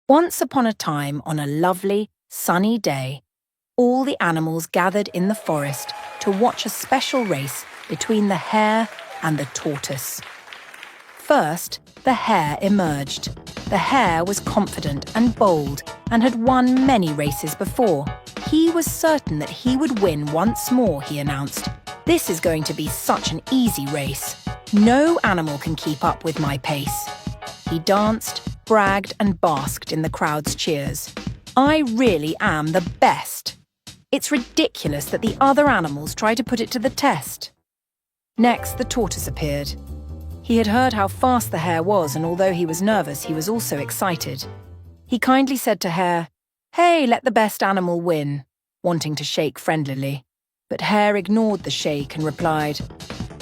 Once upon a time, on a lovely, sunny day, all the animals gathered in the forest to watch a special race between the hare and the tortoise. First, the hare emerged. The hare was confident and bold and had won many races before. He was certain that he would win once more, he announced. "This is going to be such an easy race. No animal can keep up with my pace." He danced, bragged and basked in the crowd's cheers. "I really am the best. It's ridiculous that the other animals try to put it to the test." Next, the tortoise appeared. He had heard how fast the hare was, and although he was nervous, he was also excited. He kindly said to Hare, "Hey, let the best animal win," wanting to shake friendlily. But Hare ignored the shake and replied,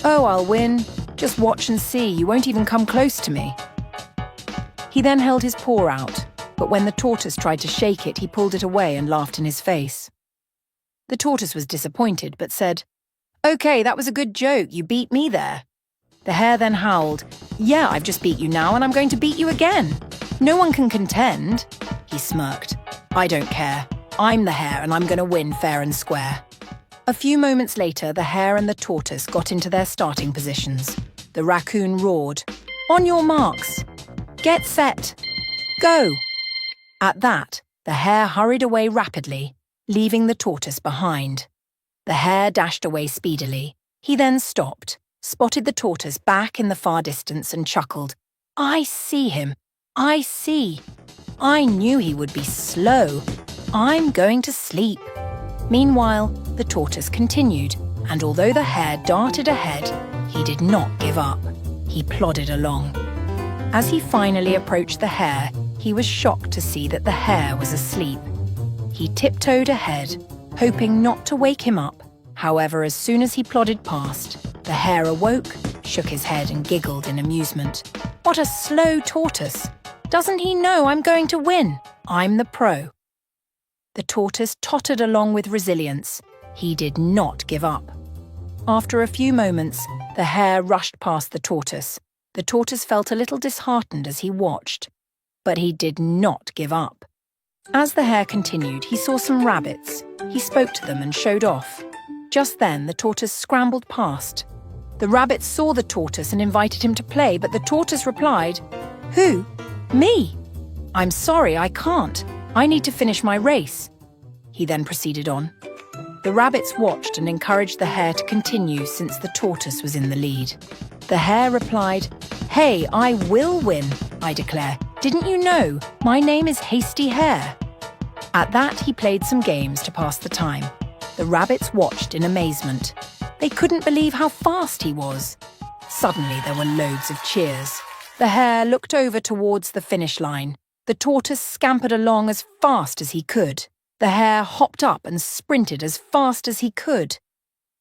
"Oh, I'll win. Just watch and see. You won't even come close to me." He then held his paw out, but when the tortoise tried to shake it, he pulled it away and laughed in his face. The tortoise was disappointed, but said, "Okay, that was a good joke. You beat me there." The hare then howled, "Yeah, I've just beat you now, and I'm going to beat you again. No one can contend." He smirked. "I don't care. I'm the hare, and I'm going to win fair and square." A few moments later, the hare and the tortoise got into their starting positions. The raccoon roared, "On your marks. Get set. Go." At that, the hare hurried away rapidly, leaving the tortoise behind. The hare dashed away speedily. He then stopped, spotted the tortoise back in the far distance and chuckled. "I see him. I see. I knew he would be slow. I'm going to sleep." Meanwhile, the tortoise continued, and although the hare darted ahead, he did not give up. He plodded along. As he finally approached the hare, he was shocked to see that the hare was asleep. He tiptoed ahead, hoping not to wake him up. However, as soon as he plodded past, the hare awoke, shook his head and giggled in amusement. "What a slow tortoise! Doesn't he know I'm going to win? I'm the pro." The tortoise tottered along with resilience. He did not give up. After a few moments, the hare rushed past the tortoise. The tortoise felt a little disheartened as he watched, but he did not give up. As the hare continued, he saw some rabbits. He spoke to them and showed off. Just then, the tortoise scrambled past. The rabbits saw the tortoise and invited him to play, but the tortoise replied, "Who? Me? I'm sorry, I can't. I need to finish my race." He then proceeded on. The rabbits watched and encouraged the hare to continue since the tortoise was in the lead. The hare replied, "Hey, I will win, I declare. Didn't you know? My name is Hasty Hare." At that, he played some games to pass the time. The rabbits watched in amazement. They couldn't believe how fast he was. Suddenly, there were loads of cheers. The hare looked over towards the finish line. The tortoise scampered along as fast as he could. The hare hopped up and sprinted as fast as he could.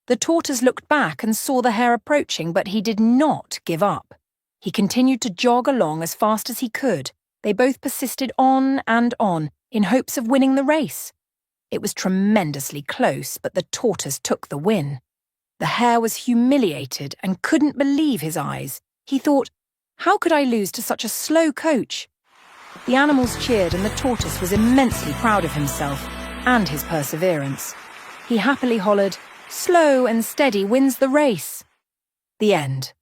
The tortoise looked back and saw the hare approaching, but he did not give up. He continued to jog along as fast as he could. They both persisted on and on, in hopes of winning the race. It was tremendously close, but the tortoise took the win. The hare was humiliated and couldn't believe his eyes. He thought, "How could I lose to such a slow coach?" The animals cheered, and the tortoise was immensely proud of himself and his perseverance. He happily hollered, "Slow and steady wins the race." The end.